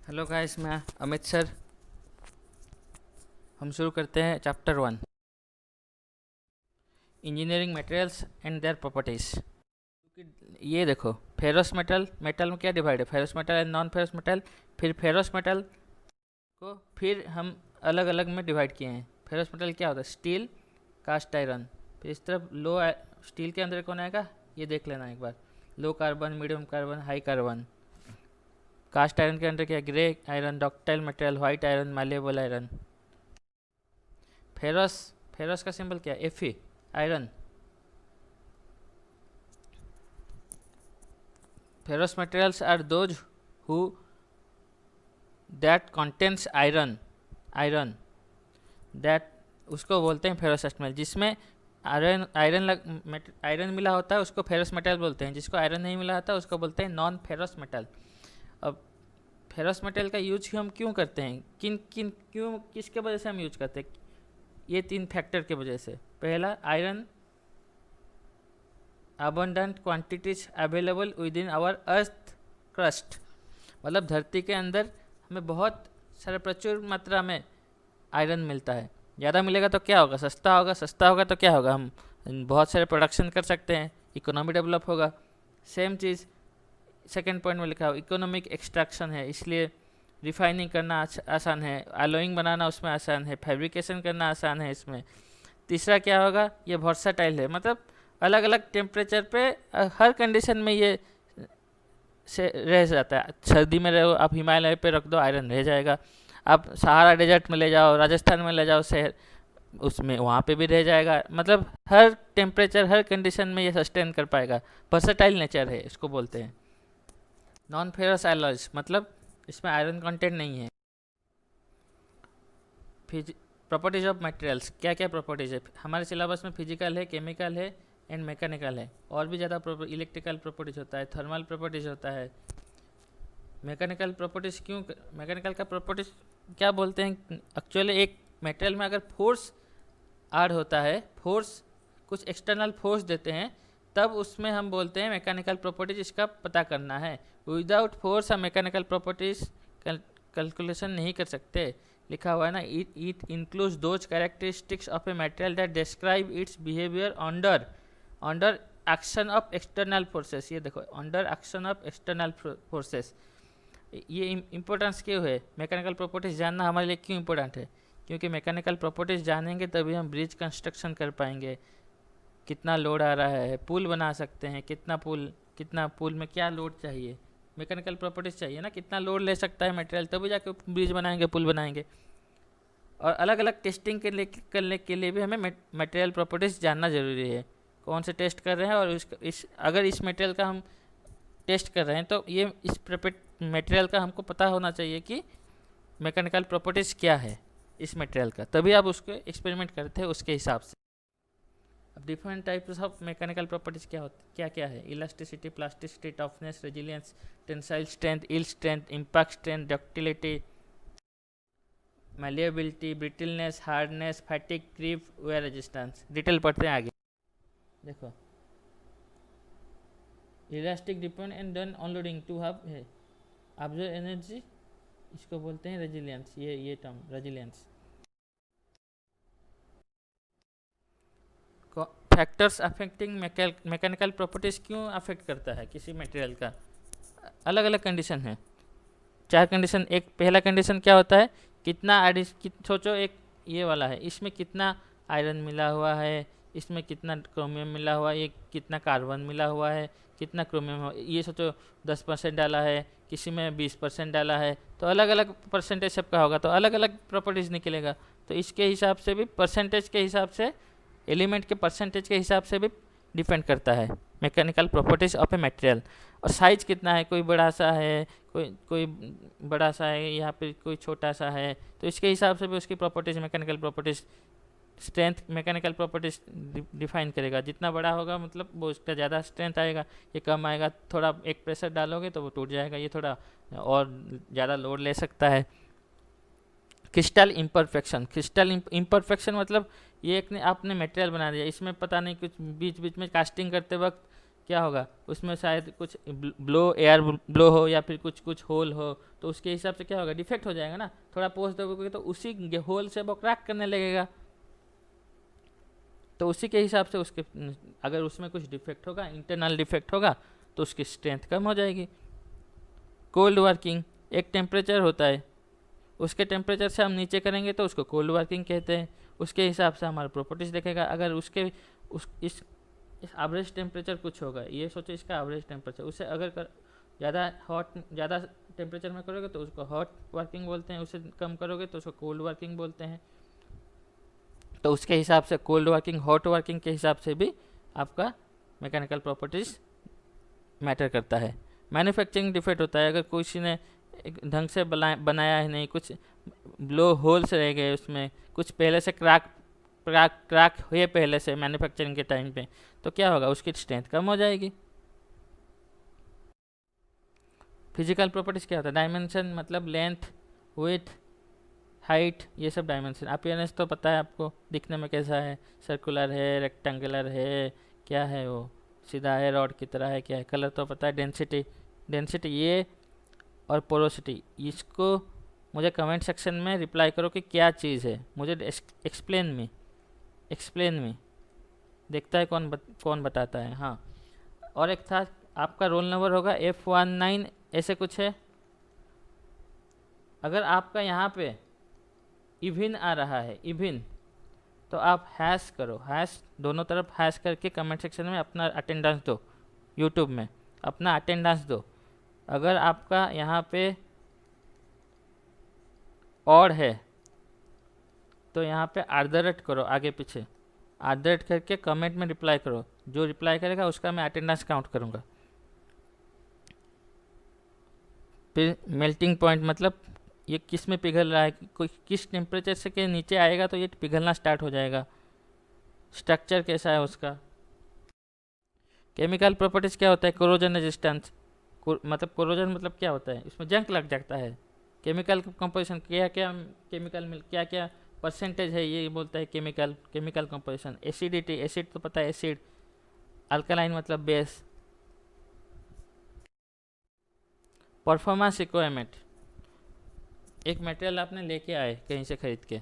Hello guys, मैं Amit sir. हम शुरू करते हैं chapter 1, engineering materials and their properties. ये देखो, फेरस मेटल, मेटल में क्या डिवाइड है, ferrous metal and non ferrous metal. फिर फेरस मेटल को फिर हम अलग अलग में डिवाइड किए हैं। फेरस मेटल क्या होता है, स्टील, कास्ट आयरन। फिर इस तरफ लो स्टील के अंदर कौन आएगा, ये देख लेना एक बार। Low carbon, medium carbon, high carbon. Cast iron के अंदर क्या, grey iron, ductile material, white iron, malleable iron. Ferrous, ferrous का सिंबल क्या है, Fe, iron. Ferrous materials are those who that contents iron, iron that, उसको बोलते हैं ferrous metal. जिसमें आयरन आयरन मिला होता है उसको फेरस मेटल बोलते हैं। जिसको आयरन नहीं मिला होता है उसको बोलते हैं नॉन फेरस मेटल। अब फेरस मेटल का यूज हम क्यों करते हैं, किन किन क्यों, किसके वजह से हम यूज करते हैं, ये 3 फैक्टर की वजह से। पहला, iron abundant quantities available within our earth crust, मतलब धरती के अंदर हमें बहुत सारे प्रचुर मात्रा में आयरन मिलता है। ज़्यादा मिलेगा तो क्या होगा, सस्ता होगा, सस्ता होगा तो क्या होगा, हम बहुत सारे प्रोडक्शन कर सकते हैं, इकोनॉमी डेवलप होगा। सेम चीज़ सेकेंड पॉइंट में लिखा हो, इकोनॉमिक एक्सट्रैक्शन है, इसलिए रिफाइनिंग करना आसान है, एलोइंग बनाना उसमें आसान है, फैब्रिकेशन करना आसान है इसमें। तीसरा क्या होगा, ये वर्साटाइल है, मतलब अलग अलग टेम्परेचर पे हर कंडीशन में ये से रह जाता है। सर्दी में रहो आप, हिमालय पे रख दो, आयरन रह जाएगा। आप सहारा डेजर्ट में ले जाओ, राजस्थान में ले जाओ शहर, उसमें वहाँ पे भी रह जाएगा। मतलब हर टेम्परेचर, हर कंडीशन में ये सस्टेन कर पाएगा। वर्सेटाइल नेचर है, इसको बोलते हैं। नॉन फेरस एलॉयज, मतलब इसमें आयरन कंटेंट नहीं है। प्रॉपर्टीज ऑफ मटेरियल्स, क्या क्या प्रॉपर्टीज है हमारे सिलेबस में, फिजिकल है, केमिकल है एंड मैकेनिकल है। और भी ज़्यादा इलेक्ट्रिकल प्रॉपर्टीज होता है, थर्मल प्रॉपर्टीज होता है। मैकेनिकल प्रॉपर्टीज क्यों, मैकेनिकल का प्रॉपर्टीज क्या बोलते हैं, एक्चुअली एक मटेरियल में अगर फोर्स ऐड होता है, फोर्स कुछ एक्सटर्नल फोर्स देते हैं, तब उसमें हम बोलते हैं मैकेनिकल प्रॉपर्टीज। इसका पता करना है। विदाउट फोर्स हम मैकेनिकल प्रॉपर्टीज कैलकुलेशन नहीं कर सकते। लिखा हुआ है ना, it includes those characteristics of a material that describe it's behaviour under under action of external forces. ये देखो, under action of external forces. ये इम्पोर्टेंस क्यों है, मैकेनिकल प्रॉपर्टीज जानना हमारे लिए क्यों इम्पोर्टेंट है, क्योंकि मैकेनिकल प्रॉपर्टीज जानेंगे तभी हम ब्रिज कंस्ट्रक्शन कर पाएंगे। कितना लोड आ रहा है, पुल बना सकते हैं, कितना पुल में क्या लोड चाहिए, मैकेनिकल प्रॉपर्टीज चाहिए ना, कितना लोड ले सकता है मटेरियल, तभी जाके ब्रिज बनाएंगे, पुल बनाएंगे। और अलग अलग टेस्टिंग करने के लिए भी हमें मटेरियल प्रॉपर्टीज जानना ज़रूरी है। कौन से टेस्ट कर रहे हैं, और अगर इस मटेरियल का हम टेस्ट कर रहे हैं तो ये इस मटेरियल का हमको पता होना चाहिए कि मैकेनिकल प्रॉपर्टीज़ क्या है इस मटेरियल का, तभी आप उसको एक्सपेरिमेंट करते हैं उसके हिसाब से। अब different types of mechanical properties क्या क्या है, elasticity, plasticity, toughness, resilience, tensile strength, yield strength, impact strength, ductility, malleability, brittleness, hardness, fatigue, creep, wear resistance. Detail पढ़ते हैं आगे। देखो, elastic depend and done unloading to have है, observe energy, इसको बोलते हैं रेजिलियंस। ये term resilience. Factors affecting mechanical properties क्यों अफेक्ट करता है किसी मटेरियल का, अलग अलग कंडीशन है। 4 कंडीशन। एक पहला कंडीशन क्या होता है, कितना सोचो एक ये वाला है, इसमें कितना आयरन मिला हुआ है, इसमें कितना क्रोमियम मिला हुआ है, ये कितना कार्बन मिला हुआ है, कितना क्रोमियम, ये सोचो 10% डाला है, किसी में 20% डाला है, तो अलग अलग परसेंटेज सबका होगा, तो अलग अलग प्रॉपर्टीज़ निकलेगा। तो इसके हिसाब से भी, परसेंटेज के हिसाब से, एलिमेंट के परसेंटेज के हिसाब से भी डिपेंड करता है mechanical properties of a material. और साइज कितना है, कोई बड़ा सा है, कोई बड़ा सा है, यहाँ पे कोई छोटा सा है, तो इसके हिसाब से भी उसकी properties, mechanical properties, strength mechanical properties define करेगा। जितना बड़ा होगा मतलब वो उसका ज़्यादा स्ट्रेंथ आएगा, ये कम आएगा, थोड़ा एक प्रेशर डालोगे तो वो टूट जाएगा, ये थोड़ा और ज़्यादा लोड ले सकता है। क्रिस्टल इम्परफेक्शन, क्रिस्टल इम्परफेक्शन मतलब ये एक आपने मटेरियल बना दिया, इसमें पता नहीं कुछ बीच बीच में कास्टिंग करते वक्त क्या होगा, उसमें शायद कुछ एयर ब्लो हो या फिर कुछ कुछ होल हो, तो उसके हिसाब से क्या होगा, डिफेक्ट हो जाएगा ना। थोड़ा पोस्ट दोगे तो उसी होल से वो क्रैक करने लगेगा, तो उसी के हिसाब से उसके अगर उसमें कुछ डिफेक्ट होगा, इंटरनल डिफेक्ट होगा, तो उसकी स्ट्रेंथ कम हो जाएगी। कोल्ड वर्किंग, एक टेम्परेचर होता है, उसके टेम्परेचर से हम नीचे करेंगे तो उसको कोल्ड वर्किंग कहते हैं। उसके हिसाब से हमारा प्रॉपर्टीज देखेगा। अगर उसके इस एवरेज टेम्परेचर कुछ होगा, ये सोचो इसका एवरेज टेम्परेचर, उसे अगर ज़्यादा टेम्परेचर में करोगे तो उसको हॉट वर्किंग बोलते हैं, उसे कम करोगे तो उसको कोल्ड वर्किंग बोलते हैं। तो उसके हिसाब से कोल्ड वर्किंग, हॉट वर्किंग के हिसाब से भी आपका मैकेनिकल प्रॉपर्टीज मैटर करता है। मैन्युफैक्चरिंग डिफेक्ट होता है, अगर किसी ने एक ढंग से बनाया है नहीं, कुछ ब्लो होल्स रह गए उसमें, कुछ पहले से क्रैक हुए पहले से मैन्युफैक्चरिंग के टाइम पे, तो क्या होगा, उसकी स्ट्रेंथ कम हो जाएगी। फिजिकल प्रॉपर्टीज क्या होता है, डायमेंशन मतलब लेंथ, विड्थ, हाइट, ये सब डायमेंशन। अपीयरेंस तो पता है आपको, दिखने में कैसा है, सर्कुलर है, रेक्टेंगुलर है, क्या है वो, सीधा है, रॉड की तरह है, क्या है। कलर तो पता है, डेंसिटी ये, और पोरोसिटी। इसको मुझे कमेंट सेक्शन में रिप्लाई करो कि क्या चीज़ है, मुझे एक्सप्लेन में देखता है कौन बताता है। हाँ, और एक था, आपका रोल नंबर होगा F19 ऐसे कुछ है। अगर आपका यहाँ पे इविन आ रहा है, इविन, तो आप हैश करो, हैश दोनों तरफ हैश करके कमेंट सेक्शन में अपना अटेंडेंस दो, यूट्यूब में अपना अटेंडेंस दो। अगर आपका यहाँ पे और है तो यहाँ पे @ करो, आगे पीछे @ करके कमेंट में रिप्लाई करो। जो रिप्लाई करेगा उसका मैं अटेंडेंस काउंट करूँगा। फिर मेल्टिंग पॉइंट मतलब ये किस में पिघल रहा है, कोई किस टेम्परेचर से के नीचे आएगा तो ये पिघलना स्टार्ट हो जाएगा। स्ट्रक्चर कैसा है उसका। केमिकल प्रॉपर्टीज क्या होता है, कोरोजन रेजिस्टेंस, मतलब कोरोजन मतलब क्या होता है, इसमें जंग लग जाता है। केमिकल कंपोजिशन क्या क्या केमिकल में क्या क्या परसेंटेज है, ये बोलता है केमिकल कंपोजिशन। एसिडिटी, एसिड तो पता है, एसिड। अल्कलाइन मतलब बेस। परफॉर्मेंस रिक्वायरमेंट, एक मटेरियल आपने लेके आए कहीं से खरीद के,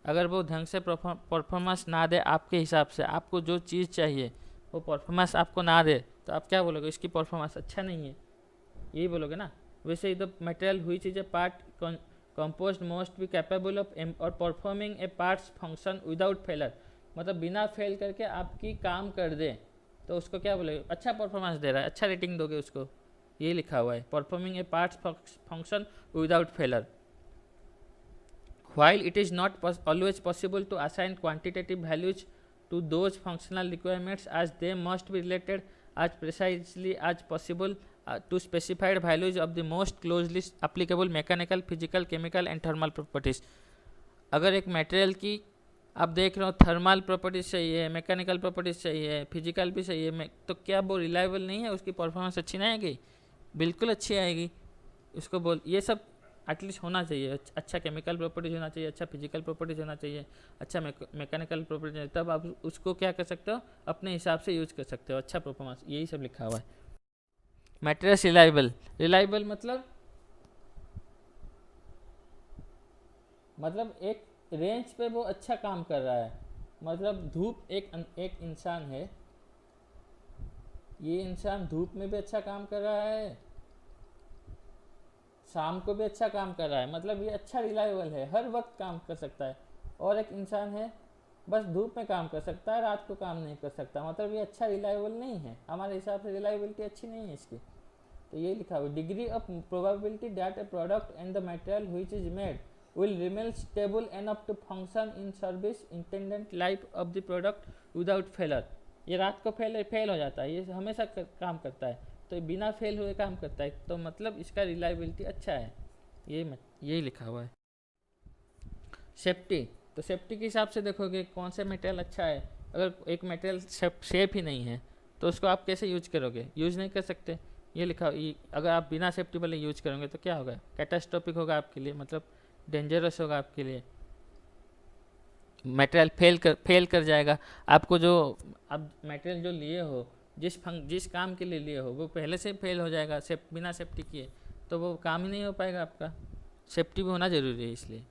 अगर वो ढंग से परफॉर्मेंस ना दे आपके हिसाब से, आपको जो चीज़ चाहिए वो परफॉर्मेंस आपको ना दे, तो आप क्या बोलोगे, इसकी परफॉर्मेंस अच्छा नहीं है, यही बोलोगे ना। वैसे ही द मटेरियल हुई चीज़ ए पार्ट कंपोस्ट मोस्ट भी कैपेबल ऑफ और परफॉर्मिंग ए पार्ट्स फंक्शन विदाउट फेलर, मतलब बिना फेल करके आपकी काम कर दे, तो उसको क्या बोलोगे, अच्छा परफॉर्मेंस दे रहा है, अच्छा रेटिंग दोगे उसको। ये लिखा हुआ है, performing A parts function without failure. While it is not always possible to assign quantitative values to those functional requirements, as they must be related as precisely as possible to specified values of the most closely applicable mechanical, physical, chemical and thermal properties. अगर एक material की आप देख रहे हो thermal properties चाहिए, mechanical properties चाहिए, physical भी चाहिए, तो क्या वो रिलायबल नहीं है, उसकी परफॉर्मेंस अच्छी नहीं आएगी, बिल्कुल अच्छी आएगी। उसको बोल, ये सब एटलीस्ट होना चाहिए। अच्छा केमिकल प्रॉपर्टीज होना चाहिए, अच्छा फिजिकल प्रॉपर्टीज होना चाहिए, अच्छा मैकेनिकल प्रॉपर्टीज, तब आप उसको क्या कर सकते हो, अपने हिसाब से यूज कर सकते हो, अच्छा परफॉर्मेंस, यही सब लिखा हुआ है। मटेरियल्स रिलायबल मतलब एक रेंज पे वो अच्छा काम कर रहा है। मतलब धूप, एक इंसान है, ये इंसान धूप में भी अच्छा काम कर रहा है, शाम को भी अच्छा काम कर रहा है, मतलब ये अच्छा रिलायबल है, हर वक्त काम कर सकता है। और एक इंसान है बस धूप में काम कर सकता है, रात को काम नहीं कर सकता, मतलब ये अच्छा रिलायबल नहीं है, हमारे हिसाब से रिलायबिलिटी अच्छी नहीं है इसकी। तो ये लिखा हुआ, degree of probability that A product and the material which is made will remain stable enough to function in service intended life of the product without failure। ये रात को फेल हो जाता है, ये हमेशा काम करता है, तो बिना फेल हुए काम करता है, तो मतलब इसका रिलायबिलिटी अच्छा है। यही लिखा हुआ है। सेफ्टी, तो सेफ्टी के हिसाब से देखोगे कौन सा मटेरियल अच्छा है। अगर एक मटेरियल सेफ ही नहीं है तो उसको आप कैसे यूज करोगे, यूज नहीं कर सकते। ये लिखा, अगर आप बिना सेफ्टी वाले यूज करोगे तो क्या होगा, कैटास्ट्रोफिक होगा आपके लिए, मतलब डेंजरस होगा आपके लिए। मटेरियल फेल कर जाएगा। आपको जो आप मटेरियल जो लिए हो जिस काम के लिए लिए हो वो पहले से फेल हो जाएगा बिना सेफ्टी किए, तो वो काम ही नहीं हो पाएगा आपका। सेफ्टी भी होना ज़रूरी है इसलिए।